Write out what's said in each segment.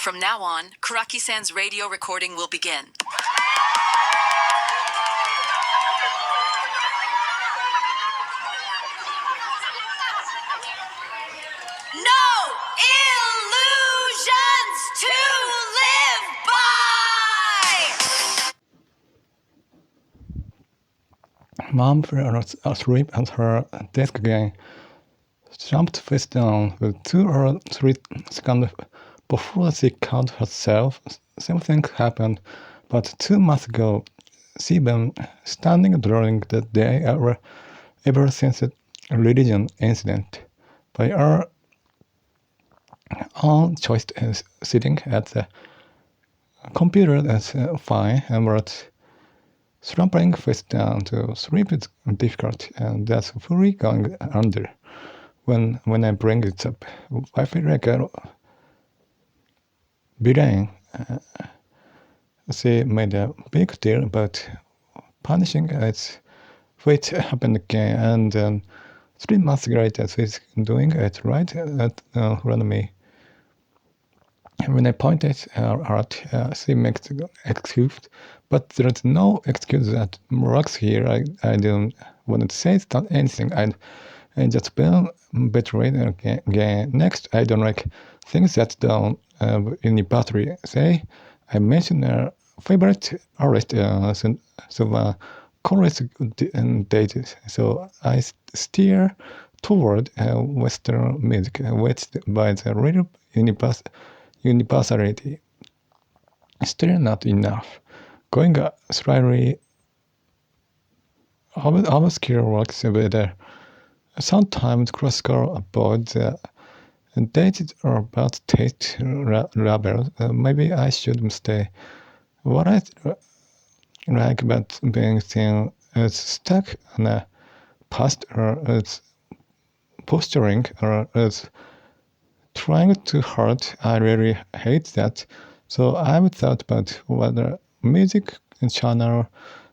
From now on, Kuraki-san's radio recording will begin. No illusions to live by! Mom fell asleep at her desk again, jumped face down with 2 or 3 seconds before she caught herself. Something happened, but 2 months ago, she'd been standing during the day ever since the religion incident. By her own choice, sitting at the computer is fine, but slumping face down to sleep is difficult, and that's fully going under. When I bring it up, I feel like a villain. She made a big deal about punishing its fate happened again, and then 3 months later she's doing it right at front of me. When I pointed her out, she makes an excuse, but there's no excuse that works here. I don't want to say anything. I just been betrayed again. Next, I don't like things that don't anybody say. I mentioned her favorite artist, so college dated. So I steer toward Western music, wedged by the real universality. Still not enough. Going slightly obscure works better. Sometimes classical about the dated or bad taste level. Maybe I should stay. What I like about being seen as stuck in a past, or as posturing, or as trying too hard. I really hate that. So I've thought about whether music channel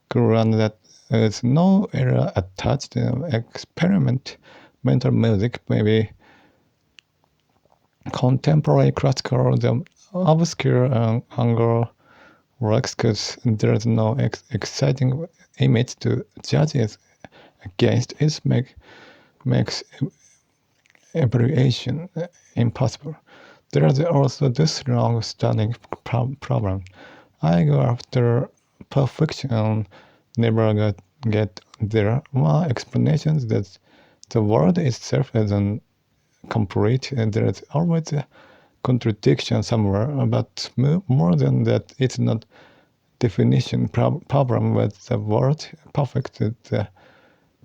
could run that is no era attached experimental music, maybe contemporary classical, the obscure angle works, because there's no exciting image to judge it against. It makes evaluation impossible. There's also this long-standing problem. I go after perfection, never get there. One explanation is that the world itself isn't complete, and there's always a contradiction somewhere, but more than that, it's not definition problem with the word perfect, the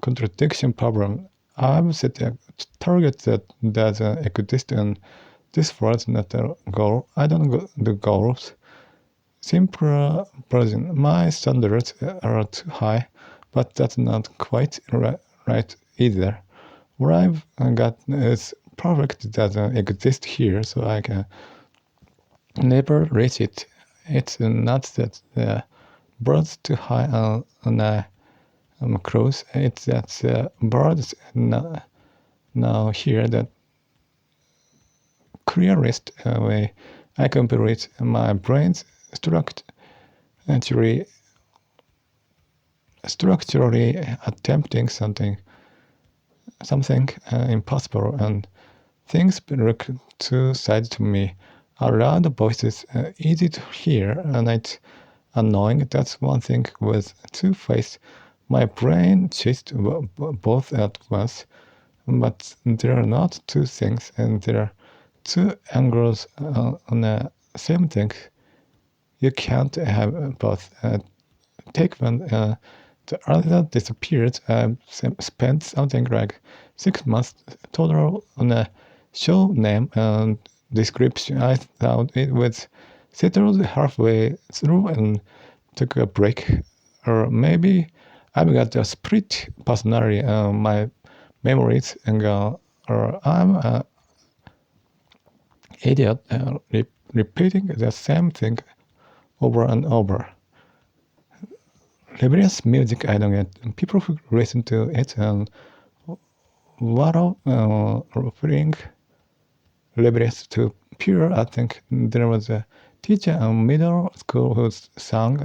contradiction problem. I've set a target that doesn't exist, and this was not a goal. I don't do goals. Simpler version. My standards are too high, but that's not quite right either. What I've got is perfect doesn't exist here, so I can never reach it. It's not that the bird's too high and I'm close. It's that the bird's now here that clearest way I can reach my brain's structurally attempting something impossible, and things look two sides to me. A loud voices easy to hear, and it's annoying. That's one thing with two-face. My brain chased both at once, but there are not two things, and there are two angles on the same thing. You can't have both. Take one. The other disappeared. I spent something like 6 months total on a show name and description. I thought it was settled halfway through and took a break. Or maybe I've got a split personality. My memories and or I'm an idiot repeating the same thing over and over. Rebellious music, I don't get. People who listen to it and wallow, rebellious to pure. I think there was a teacher in middle school who sang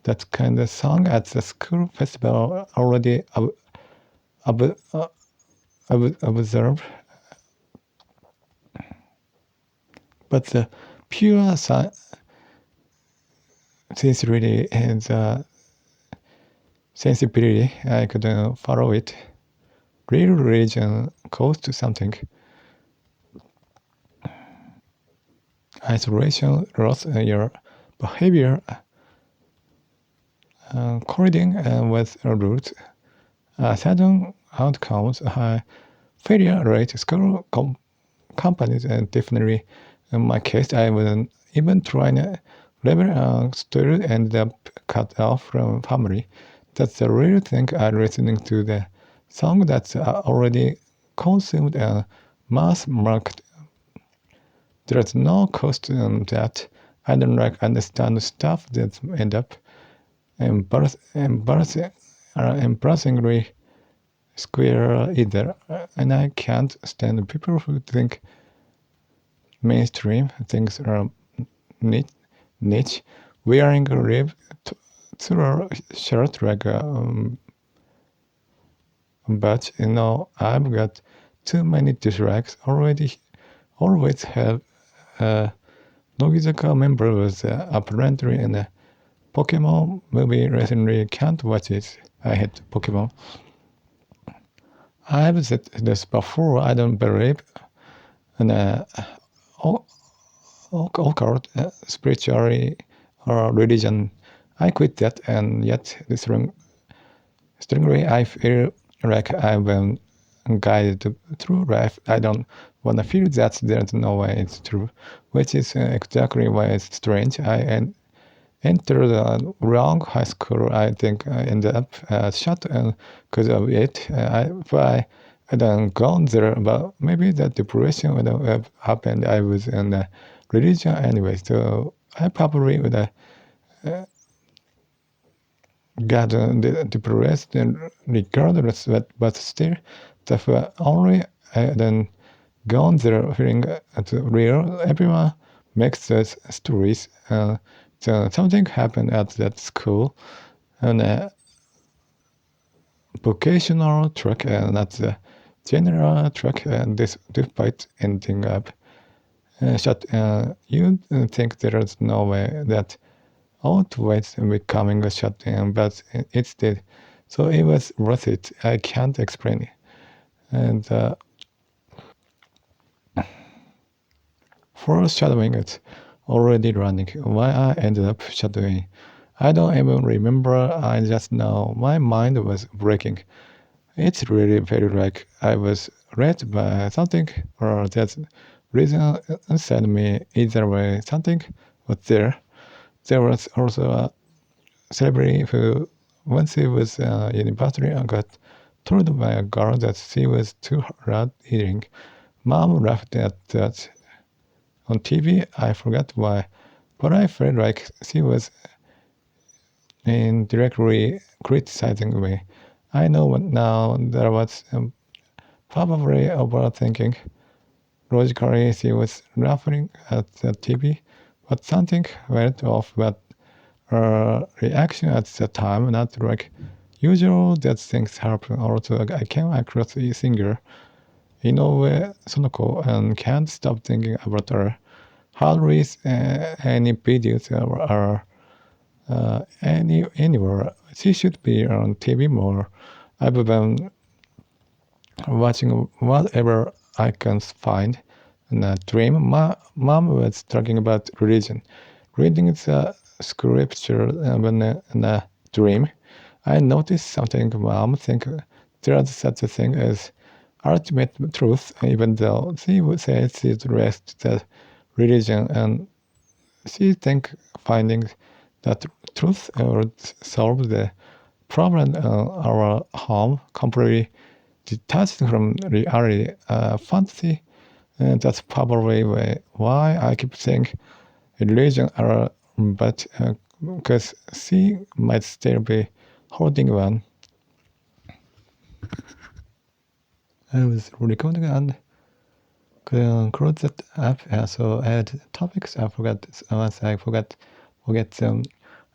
that kind of song at the school festival already observed. But the pure sincerity and sensibility, I couldn't follow it. Real religion costs something. Isolation loss your behavior, colliding with rules, sudden outcomes, high failure rate, school companies, and definitely in my case, I wasn't even trying to level still ended up cut off from family. That's the real thing. I'm listening to the song that's already consumed and mass market. There's no cost in that. I don't understand stuff that end up embarrassingly square either. And I can't stand people who think mainstream things are niche, wearing a rib through a shirt like but I've got too many dislikes already. Always have Nogizaka member was apparently in a Pokemon movie recently. Can't watch it. I hate Pokemon. I've said this before. I don't believe in occult spirituality or religion. I quit that, and yet strongly I feel like I've been guided through life. I don't want to feel that there's no way it's true, which is exactly why it's strange. I entered the wrong high school. I think I ended up shut because of it. If I hadn't gone there, but maybe that depression would have happened. I was in religion anyway, so I probably would have gotten depressed regardless, but still, if only I hadn't gone there feeling real. Everyone makes those stories. So something happened at that school, and vocational track, not the general track, and despite ending up shut. You think there's no way that outweighs becoming a shut down, but it did. So it was worth it. I can't explain it. And for shadowing, it's already running. Why I ended up shadowing, I don't even remember. I just know my mind was breaking. It really felt like I was led by something, or that reason inside me. Either way, something was there. There was also a celebrity who, when she was in university, got told by a girl that she was too loud eating. Mom laughed at that on TV. I forgot why, but I felt like she was indirectly criticizing me. I know now there was probably overthinking. Logically, she was laughing at the TV, but something went off. But her reaction at the time, not like usual that things happen. Also, I came across a singer, Inoue Sonoko, and can't stop thinking about her. Hardly any videos are anywhere. She should be on TV more. I've been watching whatever I can find. In a dream, mom was talking about religion, reading the scripture in a dream. I noticed something. Mom think there's such a thing as ultimate truth, even though she would say she's rest the religion, and she think finding that truth would solve the problem in our home completely detached from reality. Fantasy. That's probably why I keep saying religion are, but because she might still be holding one. I was recording and close that up. So I had topics I forgot. Once I forget them,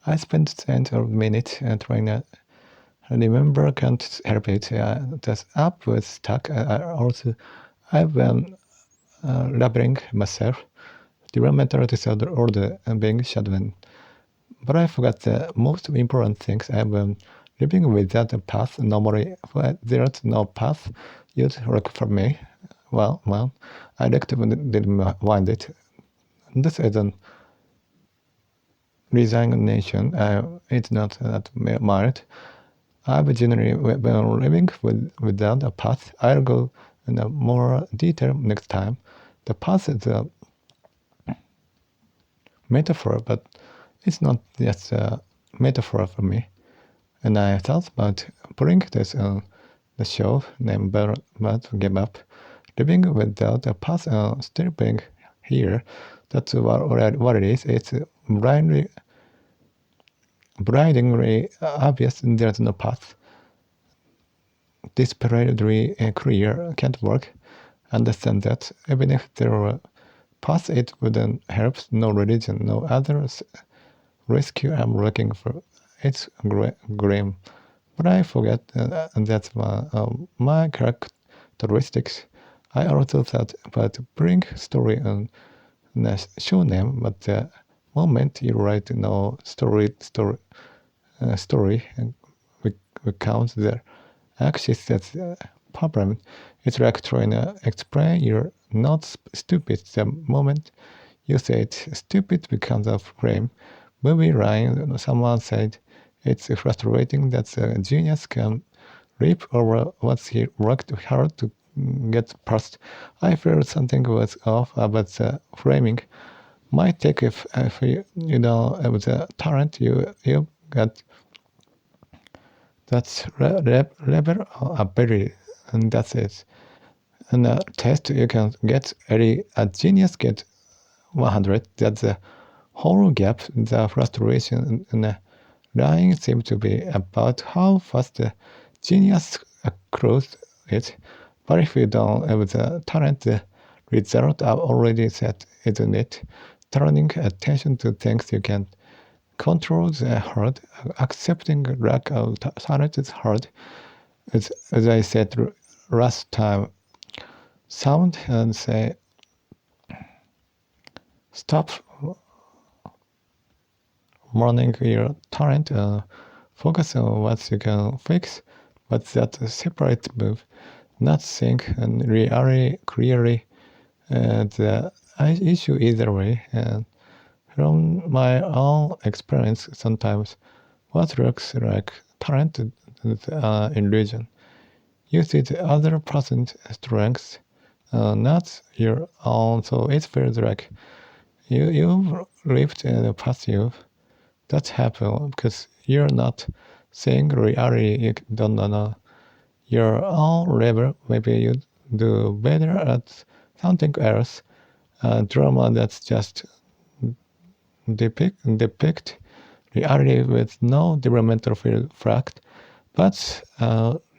I spent several minutes trying to remember. Can't help it. The app was stuck. I've been labeling myself developmental disorder or the being shadowed. But I forgot the most important things. I've been living without a path. Normally, there's no path you'd work for me. Well, I didn't find it. This isn't resignation. It's not that mild. I've generally been living without a path. I'll go into more detail next time. The path is a metaphor, but it's not just a metaphor for me. And I thought about putting this on the show named But Give Up. Living without a path and still being here. That's what it is. It's blindingly obvious there's no path. Desperately clear can't work. Understand that even if there were paths, it wouldn't help. No religion, no other rescue I'm looking for. It's grim. But I forget that's my characteristics. I also thought about bring story on the show name, but the moment you write no story we count the axis as a problem. It's like trying to explain you're not stupid. The moment you say it's stupid becomes a frame. Movie line, someone said it's frustrating that a genius can leap over what he worked hard to get past. I felt something was off about the framing. My take if you know the talent you got, that's level of ability, and that's it. In a test you can get a genius get 100. That's the whole gap. The frustration in the line seems to be about how fast the genius closed it. But if you don't have the talent, the result I've already set, isn't it? Turning attention to things you can control is hard. Accepting lack of talent is hard. As I said last time, sound and say, stop mourning your talent, focus on what you can fix, but that's a separate move. Not think and really clearly the issue either way. And from my own experience, sometimes what looks like talent is illusion. You see the other person's strengths, not your own, so it feels like you've lived the past you. That's happened because you're not seeing reality. You don't know your own level. Maybe you do better at something else. Drama that's just depict reality with no developmental fact, but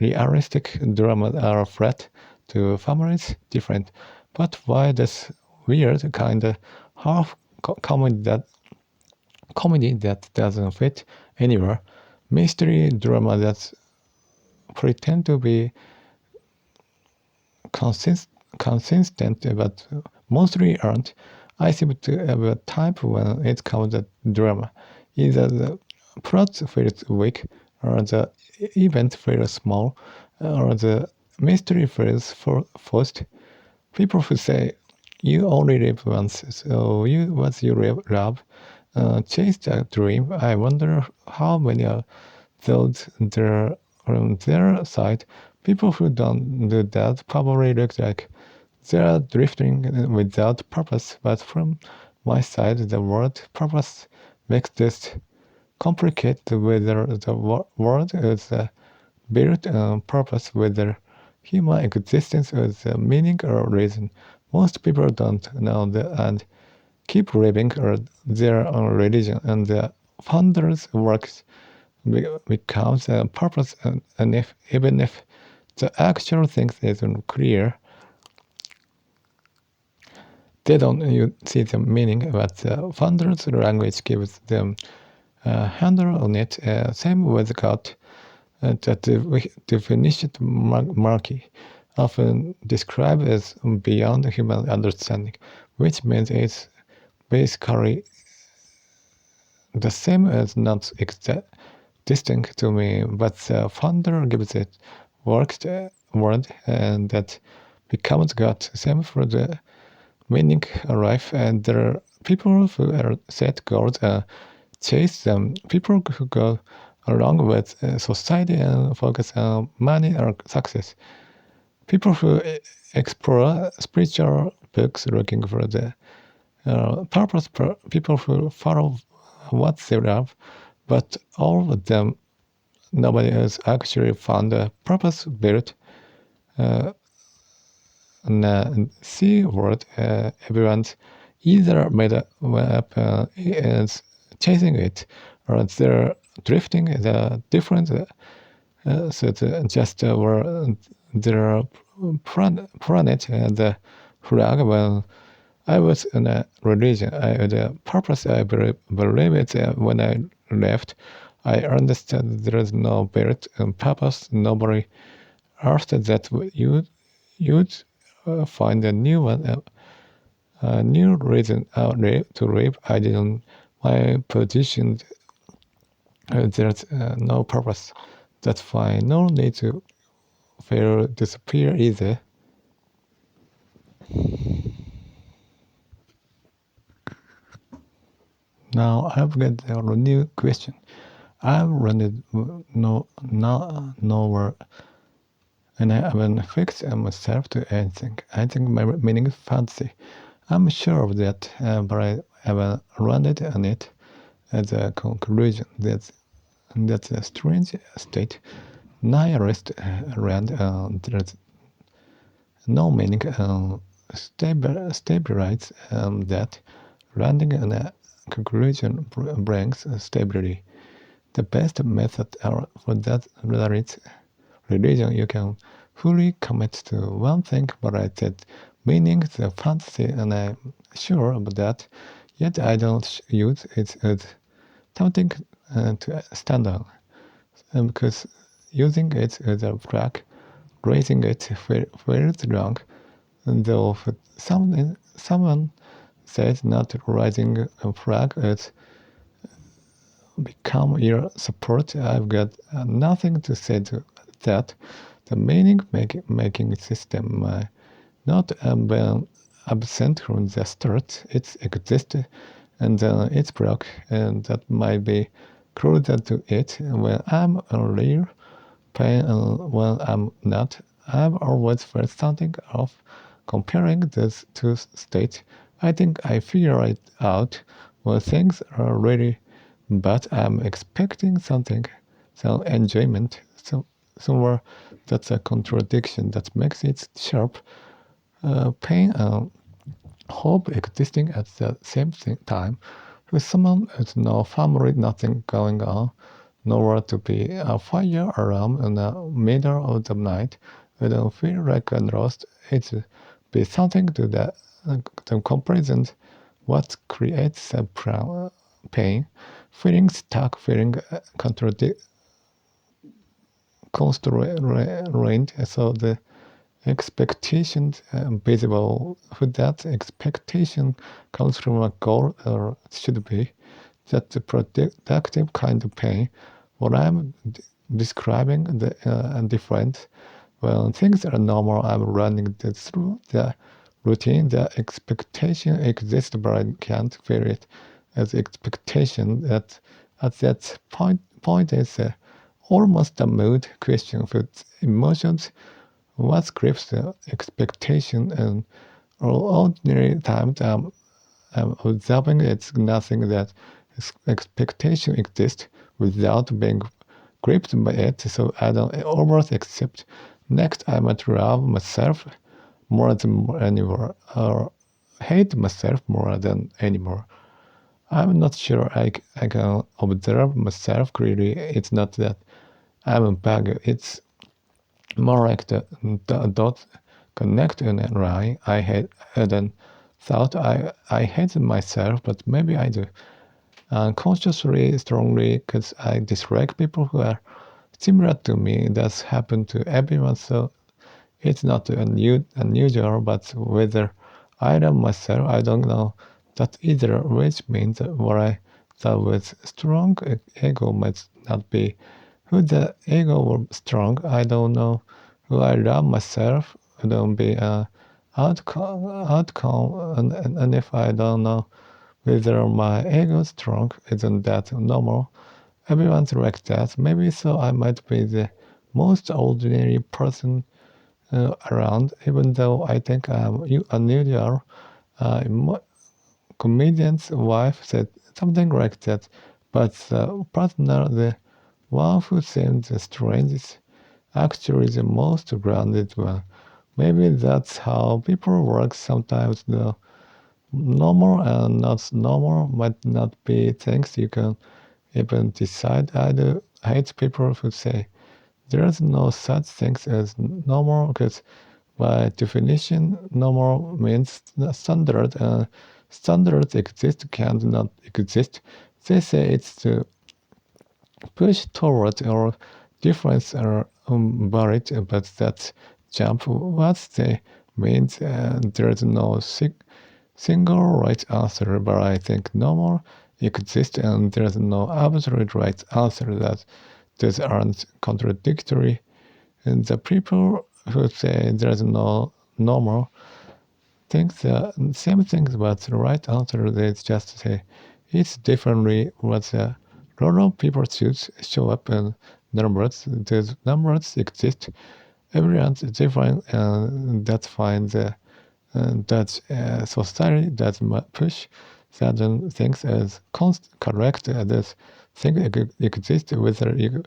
realistic dramas are flat to families different. But why this weird kind of half comedy that doesn't fit anywhere? Mystery drama that pretend to be consistent but mostly aren't. I seem to have a type when it comes to drama. Either the plot feels weak, or the event feels small, or the mystery feels forced. People who say, you only live once, so what's your love? Chase that dream. I wonder how many of those there on their side. People who don't do that probably look like they're drifting without purpose, but from my side, the word purpose makes this complicated. Whether the word is built on purpose, whether human existence is a meaning or reason. Most people don't know that and keep living their own religion, and the founder's works becomes a purpose, and even if the actual thing isn't clear, They don't see the meaning, but the founder's language gives them a handle on it. Same with God. The definition murky, often described as beyond human understanding, which means it's basically the same as not distinct to me, but the founder gives it word, and that becomes God. Same for the meaning life, and there are people who set goals and chase them, people who go along with society and focus on money or success, people who explore spiritual books looking for the purpose, people who follow what they love, but all of them, nobody has actually found a purpose built in the C word. Everyone's either made up is chasing it, or they're drifting the different so it's just where their planet and the flag. When I was in a religion, the purpose I believe it when I left, I understand there is no built purpose. Nobody asked that you'd find a new one, a new reason to live. I didn't. My position, there's no purpose. That's fine. No need to feel disappear either. Now I've got a new question. I've run it nowhere, and I haven't fixed myself to anything. I think my meaning is fancy. I'm sure of that, but I haven't landed on it as a conclusion. That's a strange state. Nihilist land. There's no meaning. Stabilize that. Landing on a conclusion brings stability. The best method for that is religion. You can fully commit to one thing, but I said meaning the fantasy, and I'm sure of that. Yet I don't use it as something to stand on, because using it as a flag, raising it feels wrong. Though someone says not raising a flag is become your support, I've got nothing to say to that. The meaning making system not been absent from the start. It existed and then it's broke, and that might be closer to it when I'm a real pain and when I'm not. I've always felt something off comparing these two states. I think I figure it out when things are really bad. I'm expecting something, some enjoyment, somewhere that's a contradiction that makes it sharp. Pain and hope existing at the same time. With someone with no family, nothing going on, nowhere to be, a fire alarm in the middle of the night. I don't feel like I'm lost. It'd be something to the comparison. What creates a pain? Feeling stuck, feeling constrained. So the expectations visible. That expectation comes from a goal, or should be. That's the productive kind of pain. What I'm describing the different. When things are normal, I'm running through the routine. The expectation exists, but I can't feel it as expectation. That at that point is almost a mood question for emotions. What grips the expectation, and ordinary times I'm observing it's nothing that expectation exists without being gripped by it, so I don't almost accept. Next, I might love myself more than anymore, or hate myself more than anymore. I'm not sure I can observe myself clearly. It's not that I'm a bug. It's more like the dots connect in a line. I hadn't thought I hated myself, but maybe I do. Unconsciously, strongly, because I dislike people who are similar to me. That's happened to everyone, so it's not unusual, but whether I love myself, I don't know that either, which means what I thought was strong ego might not be who the ego were strong. I don't know who I love myself. It don't be an outcome, and if I don't know whether my ego is strong, isn't that normal? Everyone's like that. Maybe so I might be the most ordinary person around, even though I think I'm unusual. Comedian's wife said something like that, but the partner, the one who seemed the strangest, actually the most grounded one. Maybe that's how people work sometimes, though. Normal and not normal might not be things you can even decide. I do hate people who say there's no such thing as normal, because by definition, normal means standard, and standards exist can't not exist. They say it's to push toward or difference are buried, but that's jump. What they means there's no single right answer, but I think normal exists and there's no absolute right answer. That these aren't contradictory. And the people who say there's no normal think the same things, but the right answer they just say it's differently. What a lot of people choose show up in numbers. These numbers exist. Everyone's different, and that's fine. That society that push certain things as correct. This thing exists whether you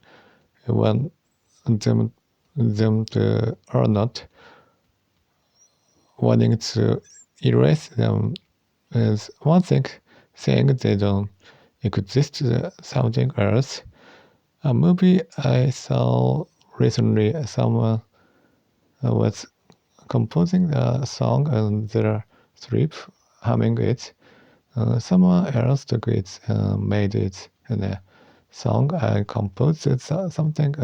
want them to or not. Wanting to erase them is one thing. Saying they don't exist is something else. A movie I saw recently, someone was composing a song and their strip humming it. Someone else took it and made it in a song. I composed something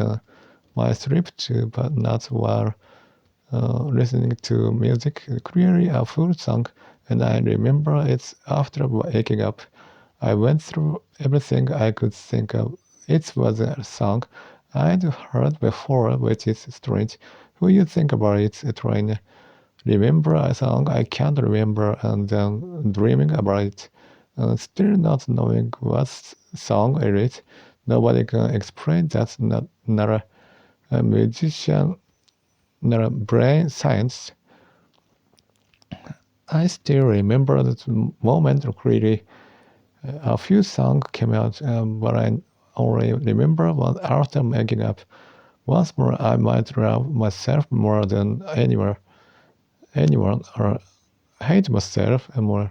my strip too, but not while listening to music. Clearly a full song, and I remember it after waking up. I went through everything I could think of. It was a song I'd heard before, which is strange. When you think about it, trying to remember a song I can't remember and then dreaming about it, still not knowing what song it is. Nobody can explain that. Not a musician, not a brain science. I still remember that moment clearly. A few songs came out, but I only remember one after making up. Once more, I might love myself more than anyone, or hate myself more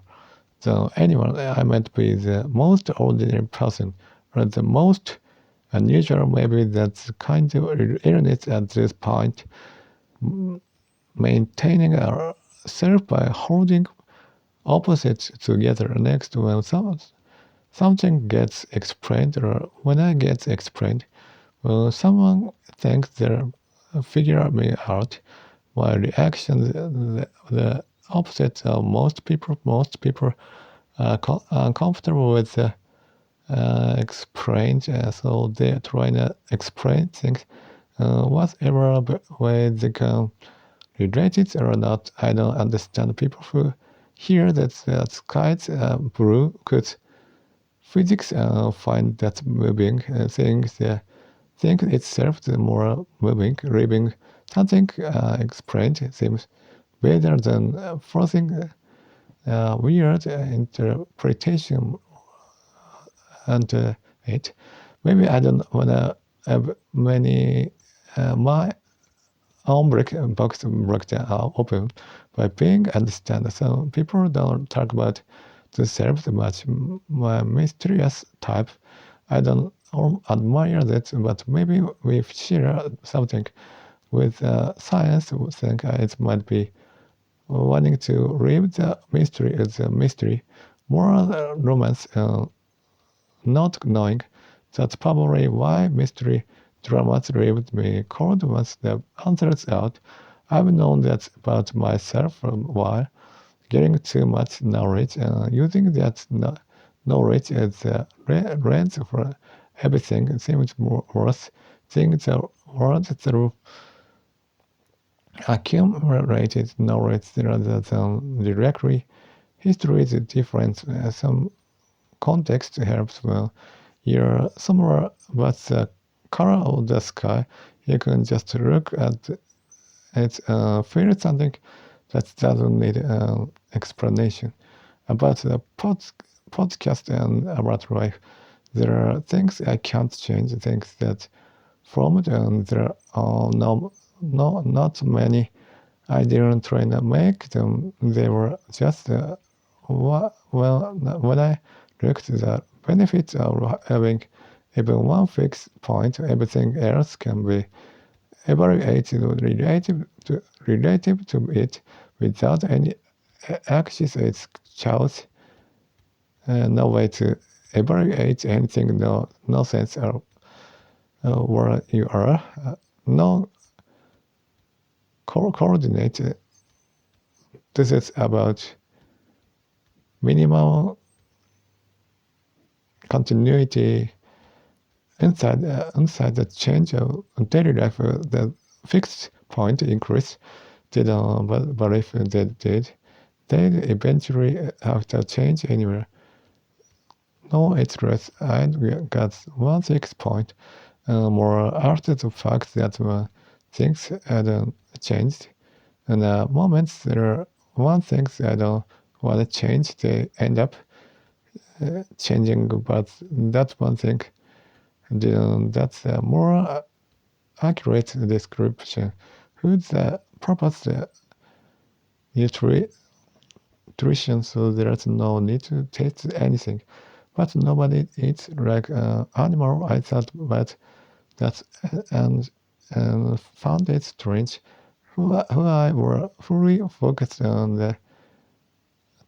than anyone. I might be the most ordinary person, or the most unusual. Maybe that's kind of illness at this point. Maintaining ourselves by holding opposites together. Next, when something gets explained, or when I get explained, when someone thinks they figure me out, my reaction the opposite of most people. Most people are uncomfortable with the explained, so they're trying to explain things whatever way they can relate it or not. I don't understand people who hear that the sky's blue could physics find that moving things think itself the more moving. Leaving something explained seems better than forcing weird interpretation onto it. Maybe I don't wanna have many my own box breakdown open by being understand. Some people don't talk about themselves much. My mysterious type, I don't admire that, but maybe we share something with science. We think it might be wanting to leave the mystery as a mystery, more romance, not knowing that's probably why mystery dramas leave me cold once the answer's out. I've known that about myself for a while, getting too much knowledge and using that knowledge as a lens for everything seems worse. Seeing the world through accumulated knowledge rather than directly. History is different. Some context helps when you're somewhere but the color of the sky. You can just look at it, feel something that doesn't need an explanation. About the podcast and about life, there are things I can't change, things that formed, and there are not many. I didn't try to make them. They were just when I looked at the benefits of having even one fixed point, everything else can be evaluated relative to it without any axis. It's chaos. No way to evaluate anything. No sense of where you are. No coordinate. This is about minimal continuity inside the change of daily life. The fixed point increase didn't, but if they did, they'd eventually have to change anywhere. No, it's less. I got one fixed point. More after the fact that things hadn't changed. And moments there are one things I don't want to change, they end up changing, but that one thing didn't. That's a more accurate description. Who's the purpose nutrition, so there's no need to taste anything. But nobody eats like animal. I thought about that and found it strange. Who I were fully focused on the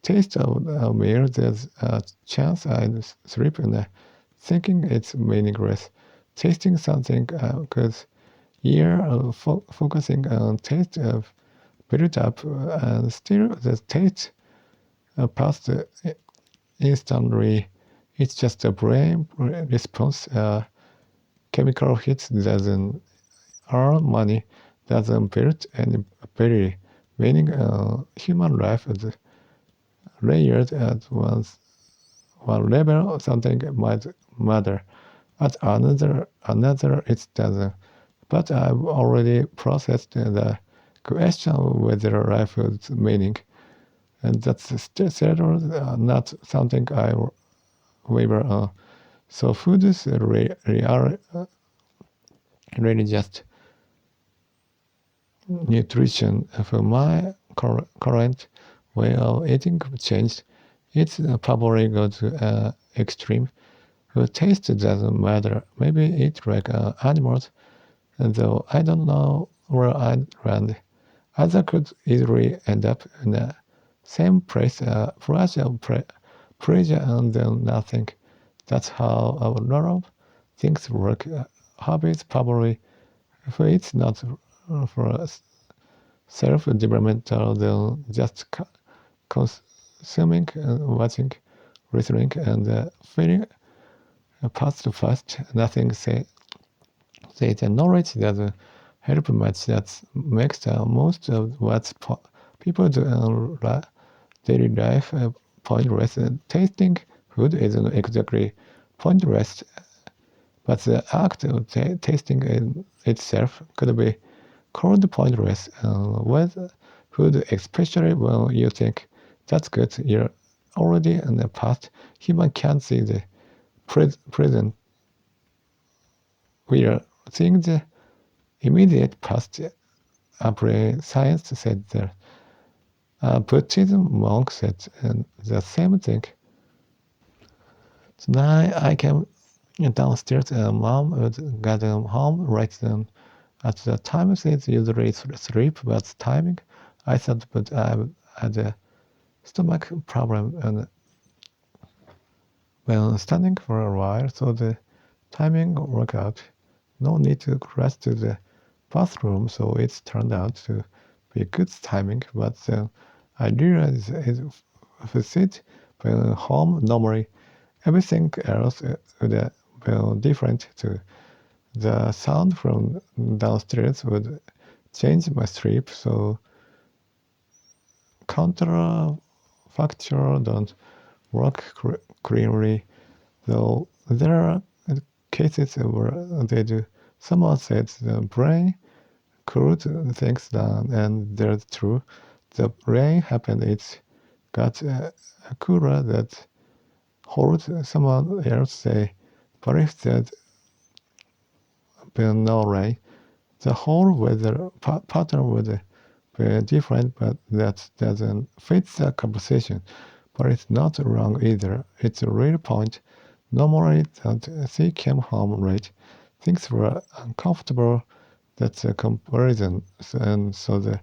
taste of a meal. There's a chance I'd slip in thinking it's meaningless. Tasting something because year of focusing on taste of built up and still the taste passed instantly. It's just a brain response. Chemical hits doesn't earn money, doesn't build any ability, meaning human life is layered at one level. Something might matter, at another it doesn't. But I've already processed the question of whether life has meaning, and that's still not something I waver on. So food is really just nutrition. For my current way of eating changed. It's probably go to extreme. The taste doesn't matter. Maybe eat like animals, though I don't know where I'd land. Others could easily end up in the same place, flash of pleasure and then nothing. That's how a lot of things work. Hobbies probably, if it's not for self-developmental, then just consuming, watching, listening, and feeling fast. Nothing say the knowledge doesn't help much. That makes most of what people do in daily life pointless. Tasting food isn't exactly pointless, but the act of tasting itself could be called pointless. With food, especially when you think that's good, you're already in the past. Human can't see the present. We are seeing the immediate past. Science said there. Buddhism monk said the same thing. So now I came downstairs and mom would get home right then. At the time she's usually asleep, but timing I thought, but I had a stomach problem and when standing for a while, so the timing worked out. No need to rush to the bathroom, so it turned out to be good timing. But then I realized if I sit when home normally, everything else would be different too. The sound from downstairs would change my sleep, so counterfactual don't work clearly, though there are cases where they do. Someone said the brain cooled things down, and that's true. The brain happened, it got cooler that holds someone else say, but if there'd been no rain, the whole weather pattern would be different, but that doesn't fit the conversation. But it's not wrong either. It's a real point. Normally, that she came home late. Things were uncomfortable. That's a comparison. And so the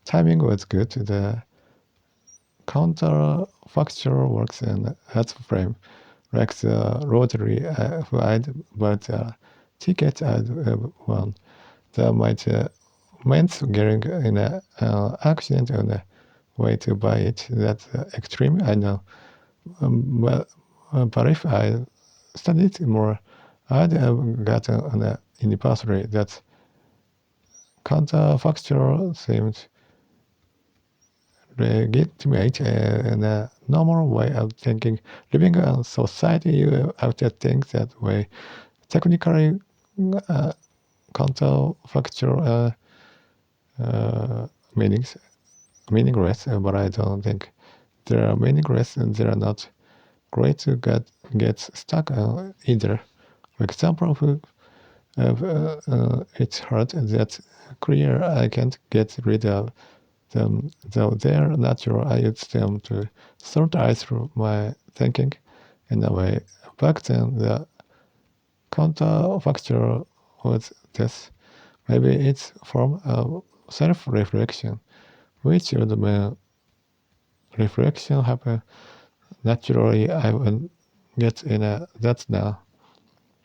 timing was good. The counterfactual works and adds frame, like the lottery who I'd bought a ticket I'd won. That might meant getting in an accident on the way to buy it. That's extreme, I know. But if I studied more, I'd have gotten an anniversary. That counterfactual seemed legitimate and a normal way of thinking. Living in society, you have to think that way. Technically, counterfactual meaningless, but I don't think they are meaningless and they are not great to get stuck on either. For example, it's hard that clear I can't get rid of them, though they're natural. I use them to sort out through my thinking in a way. Back then, the counterfactual was this. Maybe it's form of self-reflection, which would mean reflection happen naturally. I would get in that now.